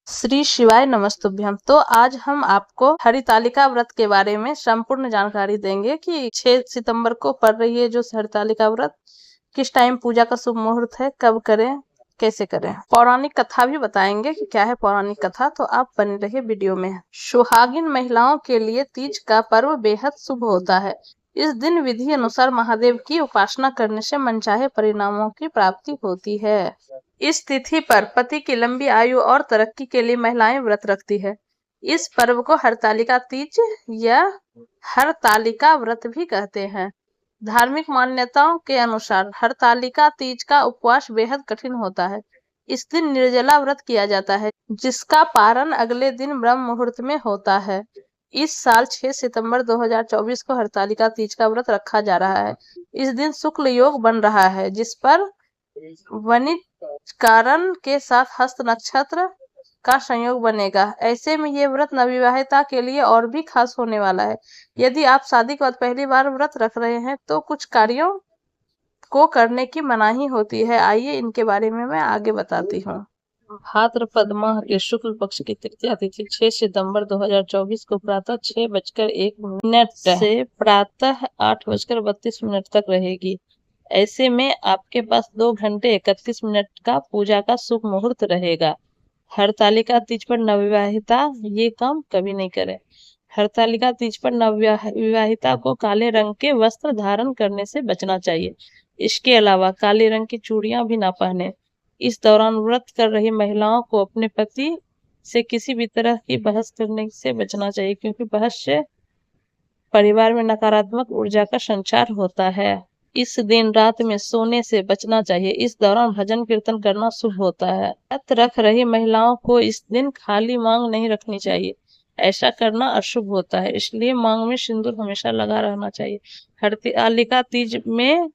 श्री शिवाय नमस्तुभ्यम। तो आज हम आपको हरितालिका व्रत के बारे में संपूर्ण जानकारी देंगे कि 6 सितंबर को पड़ रही है जो हरितालिका व्रत, किस टाइम पूजा का शुभ मुहूर्त है, कब करें, कैसे करें। पौराणिक कथा भी बताएंगे कि क्या है पौराणिक कथा, तो आप बने रहिए वीडियो में। सुहागिन महिलाओं के लिए तीज का पर्व बेहद शुभ होता है। इस दिन विधि अनुसार महादेव की उपासना करने से मनचाहे परिणामों की प्राप्ति होती है। इस तिथि पर पति की लंबी आयु और तरक्की के लिए महिलाएं व्रत रखती है। इस पर्व को हरतालिका तीज या हरतालिका व्रत भी कहते हैं। धार्मिक मान्यताओं के अनुसार हरतालिका तीज का उपवास बेहद कठिन होता है। इस दिन निर्जला व्रत किया जाता है, जिसका पारण अगले दिन ब्रह्म मुहूर्त में होता है। इस साल 6 सितंबर 2024 को हरतालिका तीज का व्रत रखा जा रहा है। इस दिन शुक्ल योग बन रहा है, जिस पर वनिकारण के साथ हस्त नक्षत्र का संयोग बनेगा। ऐसे में ये व्रत नवविवाहिता के लिए और भी खास होने वाला है। यदि आप शादी के बाद पहली बार व्रत रख रहे हैं तो कुछ कार्यों को करने की मनाही होती है। आइए इनके बारे में मैं आगे बताती हूँ। भाद्रपद माह के शुक्ल पक्ष की तृतीया तिथि 6 सितंबर 2024 को प्रातः 6:01 से प्रातः 8:32 तक रहेगी। ऐसे में आपके पास 2 घंटे 31 मिनट का पूजा का शुभ मुहूर्त रहेगा। हरतालिका तीज पर नवविवाहिता ये काम कभी नहीं करे। हरतालिका तीज पर नवविवाहिता को काले रंग के वस्त्र धारण करने से बचना चाहिए। इसके अलावा काले रंग की चूड़ियां भी ना पहने। इस दौरान व्रत कर रही महिलाओं को अपने पति से किसी भी तरह की बहस करने से बचना चाहिए, क्योंकि बहस से परिवार में नकारात्मक ऊर्जा का संचार होता है। इस दिन रात में सोने से बचना चाहिए। इस दौरान भजन कीर्तन करना शुभ होता है। व्रत रख रही महिलाओं को इस दिन खाली मांग नहीं रखनी चाहिए। ऐसा करना अशुभ होता है, इसलिए मांग में सिंदूर हमेशा लगा रहना चाहिए। हरतालिका तीज में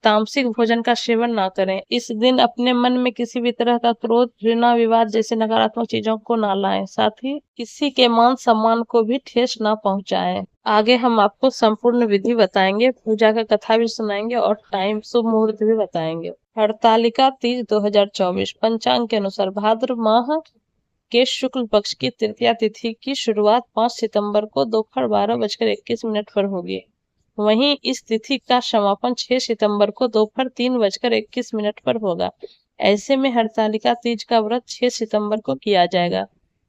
तामसिक भोजन का सेवन ना करें। इस दिन अपने मन में किसी भी तरह का क्रोध, घृणा, विवाद जैसे नकारात्मक चीजों को ना लाएं। साथ ही किसी के मान सम्मान को भी ठेस ना पहुंचाएं। आगे हम आपको संपूर्ण विधि बताएंगे, पूजा का कथा भी सुनाएंगे और टाइम शुभ मुहूर्त भी बताएंगे। हरतालिका तीज 2024 पंचांग के अनुसार भाद्र माह के शुक्ल पक्ष की तृतीया तिथि की शुरुआत 5 सितंबर को दोपहर 12:21 पर होगी। वहीं इस तिथि का समापन 6 सितंबर को दोपहर 3:21 पर होगा। ऐसे में हरतालिका तीज का व्रत 6 सितंबर को किया जाएगा।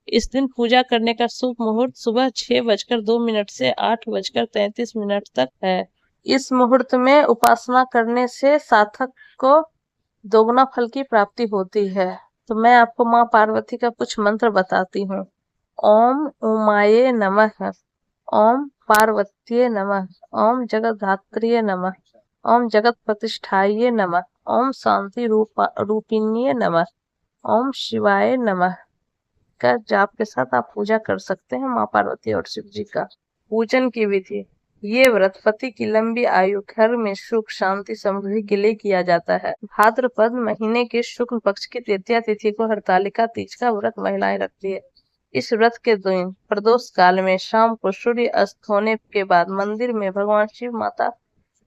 इस दिन पूजा करने का शुभ मुहूर्त सुबह 6:02 से 8:33 तक है। इस मुहूर्त में उपासना करने से साधक को दोगुना फल की प्राप्ति होती है। तो मैं आपको माँ पार्वती का कुछ मंत्र बताती हूँ। ओम उमाये नमः, ओम पार्वतीये नमः, ओम जगद्धात्रिये नमः, ओम जगत प्रतिष्ठाये नमः, ओम शांति रूपिण्ये नमः, ओम शिवाय नमः का जाप के साथ आप पूजा कर सकते हैं माँ पार्वती और शिव जी का। पूजन की विधि। ये व्रत पति की लंबी आयु, घर में सुख शांति समृद्धि के लिए किया जाता है। भाद्रपद महीने के शुक्ल पक्ष की तृतीया तिथि को हरतालिका तीज का व्रत महिलाएं रखती है। इस व्रत के दिन प्रदोष काल में शाम को सूर्य अस्त होने के बाद मंदिर में भगवान शिव, माता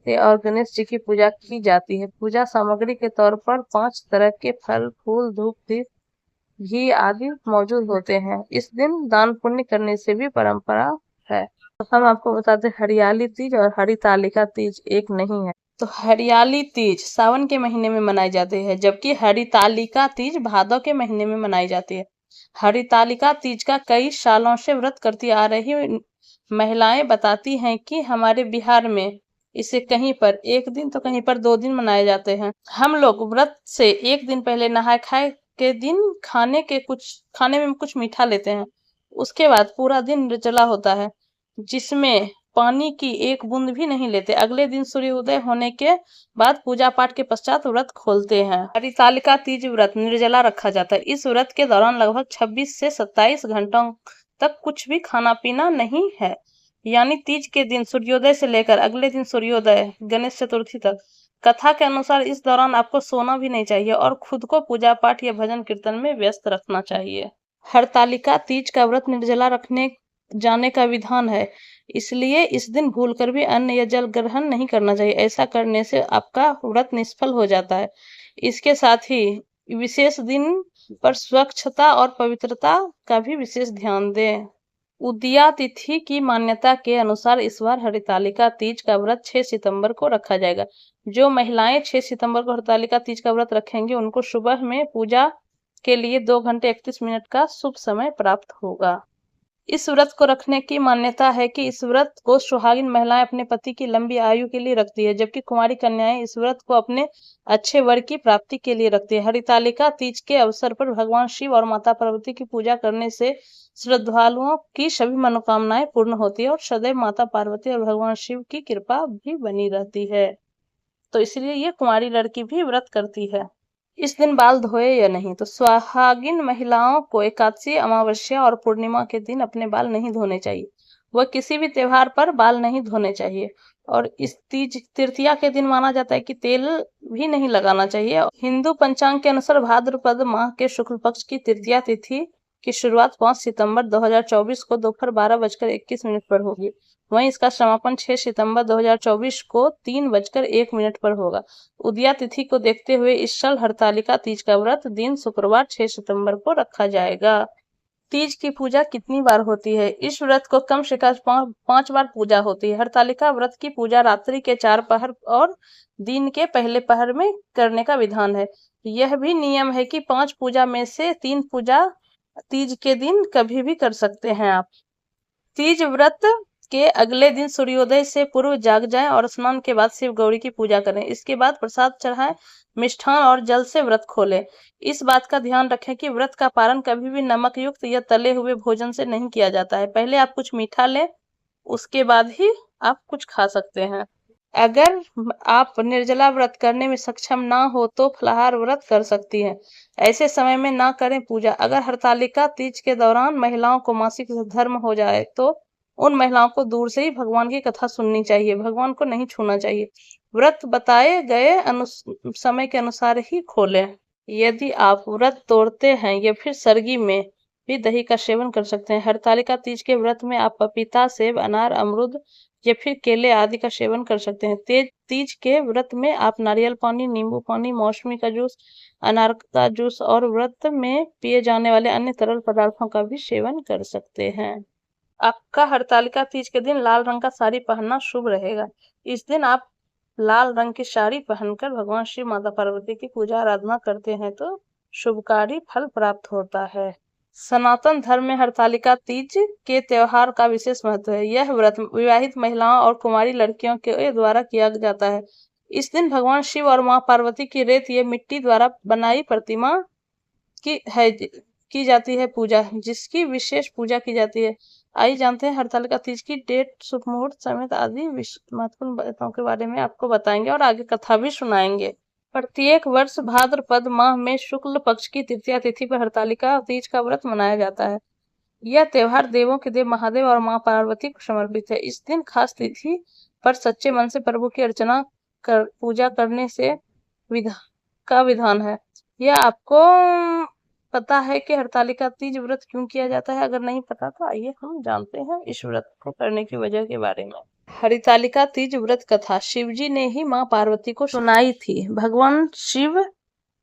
और गणेश जी की पूजा की जाती है। पूजा सामग्री के तौर पर 5 तरह के फल, फूल, धूप, दीप, घी आदि मौजूद होते हैं। इस दिन दान पुण्य करने से भी परंपरा है। तो हम आपको बताते हैं हरियाली तीज और हरितालिका तीज एक नहीं है। तो हरियाली तीज सावन के महीने में मनाई जाती है, जबकि हरितालिका तीज भादव के महीने में मनाई जाती है। हरितालिका तीज का कई सालों से व्रत करती आ रही महिलाएं बताती हैं कि हमारे बिहार में इसे कहीं पर 1 दिन तो कहीं पर 2 दिन मनाए जाते हैं। हम लोग व्रत से 1 दिन पहले नहाए खाए के दिन खाने में कुछ मीठा लेते हैं। उसके बाद पूरा दिन निर्जला होता है, जिसमें पानी की 1 बूंद भी नहीं लेते। अगले दिन सूर्योदय होने के बाद पूजा पाठ के पश्चात व्रत खोलते हैं। हरितालिका तीज व्रत निर्जला रखा जाता है। इस व्रत के दौरान लगभग 26 से 27 घंटों तक कुछ भी खाना पीना नहीं है। यानी तीज के दिन सूर्योदय से लेकर अगले दिन सूर्योदय गणेश चतुर्थी तक। कथा के अनुसार इस दौरान आपको सोना भी नहीं चाहिए और खुद को पूजा पाठ या भजन कीर्तन में व्यस्त रखना चाहिए। हरतालिका तीज का व्रत निर्जला रखने जाने का विधान है, इसलिए इस दिन भूलकर भी अन्न या जल ग्रहण नहीं करना चाहिए। ऐसा करने से आपका व्रत निष्फल हो जाता है। इसके साथ ही विशेष दिन पर स्वच्छता और पवित्रता का भी विशेष ध्यान दें। उदया तिथि की मान्यता के अनुसार इस बार हरितालिका तीज का व्रत 6 सितंबर को रखा जाएगा। जो महिलाएं 6 सितंबर को हरितालिका तीज का व्रत रखेंगे उनको सुबह में पूजा के लिए 2 घंटे 31 मिनट का शुभ समय प्राप्त होगा। इस व्रत को रखने की मान्यता है कि इस व्रत को सुहागिन महिलाएं अपने पति की लंबी आयु के लिए रखती है, जबकि कुंवारी कन्याएं इस व्रत को अपने अच्छे वर की प्राप्ति के लिए रखती है। हरितालिका तीज के अवसर पर भगवान शिव और माता पार्वती की पूजा करने से श्रद्धालुओं की सभी मनोकामनाएं पूर्ण होती है और सदैव माता पार्वती और भगवान शिव की कृपा भी बनी रहती है। तो इसलिए ये कुंवारी लड़की भी व्रत करती है। इस दिन बाल धोए या नहीं, तो सुहागिन महिलाओं को एकादशी, अमावस्या और पूर्णिमा के दिन अपने बाल नहीं धोने चाहिए। वह किसी भी त्योहार पर बाल नहीं धोने चाहिए। और इस तीज तृतीया के दिन माना जाता है कि तेल भी नहीं लगाना चाहिए। हिंदू पंचांग के अनुसार भाद्रपद माह के शुक्ल पक्ष की तृतीया तिथि की शुरुआत 5 सितंबर 2024 को दोपहर 12:21 पर होगी। वहीं इसका समापन 6 सितंबर 2024 को 3:01 पर होगा। उदया तिथि को देखते हुए इस साल हरतालिका तीज का व्रत दिन शुक्रवार 6 सितंबर को रखा जाएगा। तीज की पूजा कितनी बार होती है? इस व्रत को कम से कम 5 बार पूजा होती है। हरतालिका व्रत की पूजा रात्रि के 4 पहर और दिन के पहले पहर में करने का विधान है। यह भी नियम है कि 5 पूजा में से 3 पूजा तीज के दिन कभी भी कर सकते हैं आप। तीज व्रत के अगले दिन सूर्योदय से पूर्व जाग जाएं और स्नान के बाद शिव गौरी की पूजा करें। इसके बाद प्रसाद चढ़ाएं, मिष्ठान और जल से व्रत खोलें। इस बात का ध्यान रखें कि व्रत का पारण कभी भी नमक युक्त या तले हुए भोजन से नहीं किया जाता है। पहले आप कुछ मीठा लें, उसके बाद ही आप कुछ खा सकते हैं। अगर आप निर्जला व्रत करने में सक्षम ना हो तो फलाहार व्रत कर सकती हैं। ऐसे समय में ना करें पूजा। अगर हरतालिका तीज के दौरान महिलाओं को मासिक धर्म हो जाए तो उन महिलाओं को दूर से ही भगवान की कथा सुननी चाहिए, भगवान को नहीं छूना चाहिए। व्रत बताए गए समय के अनुसार ही खोलें। यदि आप व्रत तोड़ते हैं या फिर सरगी में भी दही का सेवन कर सकते हैं। हरतालिका तीज के व्रत में आप पपीता, सेब, अनार, अमरूद या फिर केले आदि का सेवन कर सकते हैं। तीज के व्रत में आप नारियल पानी, नींबू पानी, मौसमी का जूस, अनार का जूस और व्रत में पिए जाने वाले अन्य तरल पदार्थों का भी सेवन कर सकते हैं। आपका हरतालिका तीज के दिन लाल रंग का साड़ी पहनना शुभ रहेगा। इस दिन आप लाल रंग की साड़ी पहनकर भगवान शिव, माता पार्वती की पूजा आराधना करते हैं तो शुभकारी फल प्राप्त होता है। सनातन धर्म में हरतालिका तीज के त्योहार का विशेष महत्व है। यह व्रत विवाहित महिलाओं और कुमारी लड़कियों के द्वारा किया जाता है। इस दिन भगवान शिव और मां पार्वती की रेत या मिट्टी द्वारा बनाई प्रतिमा की जाती है पूजा, जिसकी विशेष पूजा की जाती है। आइए जानते हैं हरतालिका तीज की डेट, शुभ मुहूर्त समेत आदि महत्वपूर्ण बातों के बारे में आपको बताएंगे और आगे कथा भी सुनाएंगे। प्रत्येक वर्ष भाद्रपद माह में शुक्ल पक्ष की तृतीया तिथि पर हरतालिका तीज का व्रत मनाया जाता है। यह त्योहार देवों के देव महादेव और मां पार्वती को समर्पित है। इस दिन खास तिथि पर सच्चे मन से प्रभु की अर्चना कर पूजा करने से विधान है। यह आपको पता है कि हरतालिका तीज व्रत क्यों किया जाता है? अगर नहीं पता तो आइए हम जानते हैं इस व्रत को करने की वजह के बारे में। हरितालिका तीज व्रत कथा शिवजी ने ही मां पार्वती को सुनाई थी। भगवान शिव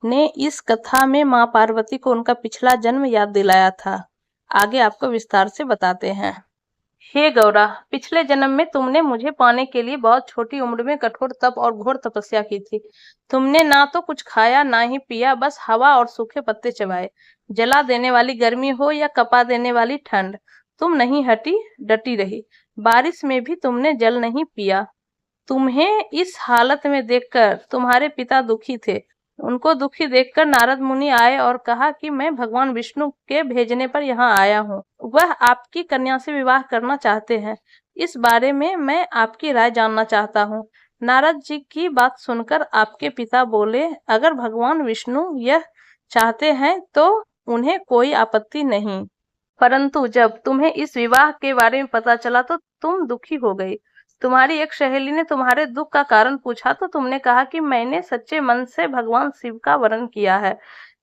ने इस कथा में मां पार्वती को उनका पिछला जन्म याद दिलाया था। आगे आपको विस्तार से बताते हैं। हे गौरा, पिछले जन्म में तुमने मुझे पाने के लिए बहुत छोटी उम्र में कठोर तप और घोर तपस्या की थी। तुमने ना तो कुछ खाया ना ही पिया, बस हवा और सूखे पत्ते चबाए। जला देने वाली गर्मी हो या कपा देने वाली ठंड, तुम नहीं हटी, डटी रही। बारिश में भी तुमने जल नहीं पिया। तुम्हें इस हालत में देखकर तुम्हारे पिता दुखी थे। उनको दुखी देखकर नारद मुनि आए और कहा कि मैं भगवान विष्णु के भेजने पर यहाँ आया हूँ। वह आपकी कन्या से विवाह करना चाहते हैं। इस बारे में मैं आपकी राय जानना चाहता हूँ। नारद जी की बात सुनकर आपके पिता बोले, अगर भगवान विष्णु यह चाहते हैं तो उन्हें कोई आपत्ति नहीं। परंतु जब तुम्हें इस विवाह के बारे में पता चला तो तुम दुखी हो गई। तुम्हारी एक सहेली ने तुम्हारे दुख का कारण पूछा तो तुमने कहा कि मैंने सच्चे मन से भगवान शिव का वरण किया है,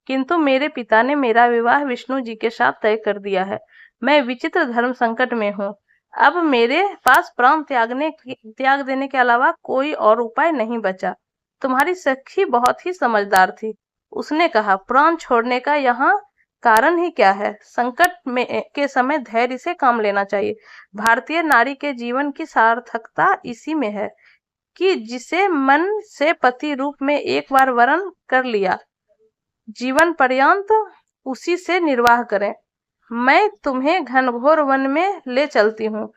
किंतु मेरे पिता ने मेरा विवाह विष्णु जी के साथ तय कर दिया है। मैं विचित्र धर्म संकट में हूँ। अब मेरे पास प्राण त्याग देने के अलावा कोई और उपाय नहीं बचा। तुम्हारी सखी बहुत ही समझदार थी। उसने कहा, प्राण छोड़ने का यहाँ कारण ही क्या है? संकट में के समय धैर्य से काम लेना चाहिए। भारतीय नारी के जीवन की सार्थकता इसी में है कि जिसे मन से पति रूप में एक बार वरण कर लिया, जीवन पर्यंत उसी से निर्वाह करें। मैं तुम्हें घनघोर वन में ले चलती हूँ,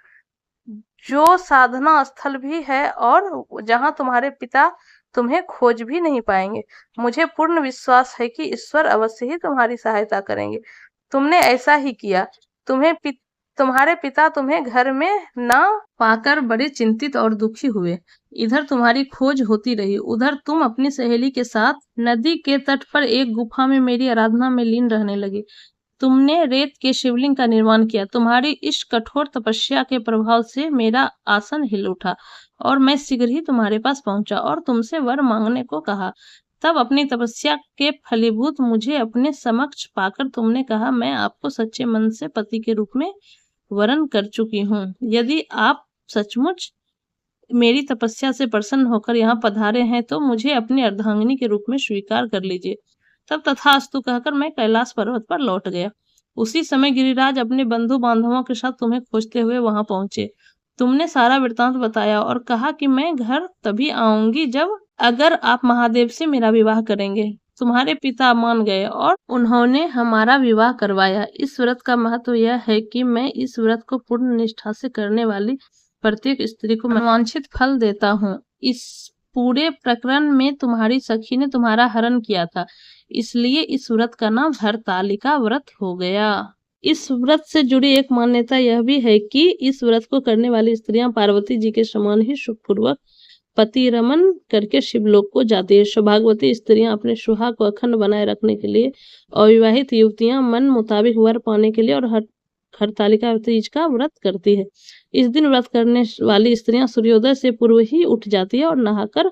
जो साधना स्थल भी है और जहाँ तुम्हारे पिता तुम्हें खोज भी नहीं पाएंगे। मुझे पूर्ण विश्वास है कि ईश्वर अवश्य ही तुम्हारी सहायता करेंगे। तुमने ऐसा ही किया। तुम्हारे पिता तुम्हें घर में न पाकर बड़े चिंतित और दुखी हुए। इधर तुम्हारी खोज होती रही, उधर तुम अपनी सहेली के साथ नदी के तट पर एक गुफा में मेरी आराधना में लीन रहने लगी। तुमने रेत के शिवलिंग का निर्माण किया। तुम्हारी इस कठोर तपस्या के प्रभाव से मेरा आसन हिल उठा और मैं शीघ्र ही तुम्हारे पास पहुंचा और तुमसे वर मांगने को कहा। तब अपनी तपस्या के फलीभूत मुझे अपने समक्ष पाकर तुमने कहा, मैं आपको सच्चे मन से पति के रूप में वरण कर चुकी हूँ। यदि आप सचमुच मेरी तपस्या से प्रसन्न होकर यहाँ पधारे हैं तो मुझे अपनी अर्धांगिनी के रूप में स्वीकार कर लीजिए। तब तथास्तु कहकर मैं कैलाश पर्वत पर लौट गया। उसी समय गिरिराज अपने बंधु बांधवों के साथ तुम्हें खोजते हुए वहां पहुंचे। तुमने सारा वृतांत बताया और कहा कि मैं घर तभी आऊंगी जब अगर आप महादेव से मेरा विवाह करेंगे। तुम्हारे पिता मान गए और उन्होंने हमारा विवाह करवाया। इस व्रत का महत्व यह है कि मैं इस व्रत को पूर्ण निष्ठा से करने वाली प्रत्येक स्त्री को मनोवांछित फल देता हूँ। इस पूरे प्रकरण में तुम्हारी सखी ने तुम्हारा हरण किया था, इसलिए इस व्रत का नाम हरतालिका व्रत हो गया। इस व्रत से जुड़ी एक मान्यता यह भी है कि इस व्रत को करने वाली स्त्रियां पार्वती जी के समान ही सुखपूर्वक पति रमन करके शिवलोक को जाती है। सौभाग्यवती स्त्रियां अपने सुहाग को अखंड बनाए रखने के लिए, अविवाहित युवतियां मन मुताबिक वर पाने के लिए और हरतालिका तीज का व्रत करती है। इस दिन व्रत करने वाली स्त्रियां सूर्योदय से पूर्व ही उठ जाती है और नहाकर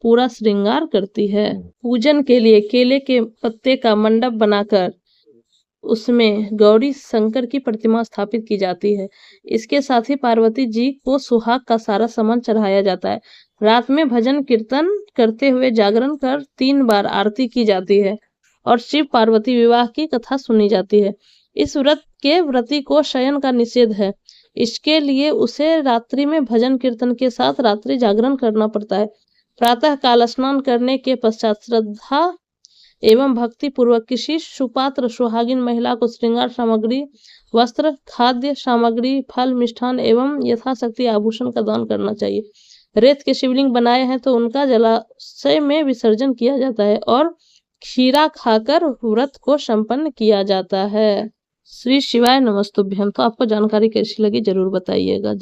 पूरा श्रृंगार करती है। पूजन के लिए केले के पत्ते का मंडप बनाकर उसमें गौरी शंकर की प्रतिमा स्थापित की जाती है। इसके साथ ही पार्वती जी को सुहाग का सारा सामान चढ़ाया जाता है। रात में भजन कीर्तन करते हुए जागरण कर 3 बार आरती की जाती है और शिव पार्वती विवाह की कथा सुनी जाती है। इस व्रत के व्रती को शयन का निषेध है। इसके लिए उसे रात्रि में भजन कीर्तन के साथ रात्रि जागरण करना पड़ता है। प्रातः काल स्नान करने के पश्चात श्रद्धा एवं भक्ति पूर्वक किसी सुपात्र सुहागिन महिला को श्रृंगार सामग्री, वस्त्र, खाद्य सामग्री, फल, मिष्ठान एवं यथाशक्ति आभूषण का दान करना चाहिए। रेत के शिवलिंग बनाए हैं तो उनका जलाशय में विसर्जन किया जाता है और खीरा खाकर व्रत को संपन्न किया जाता है। श्री शिवाय नमस्तुभ्यम। तो आपको जानकारी कैसी लगी जरूर बताइएगा।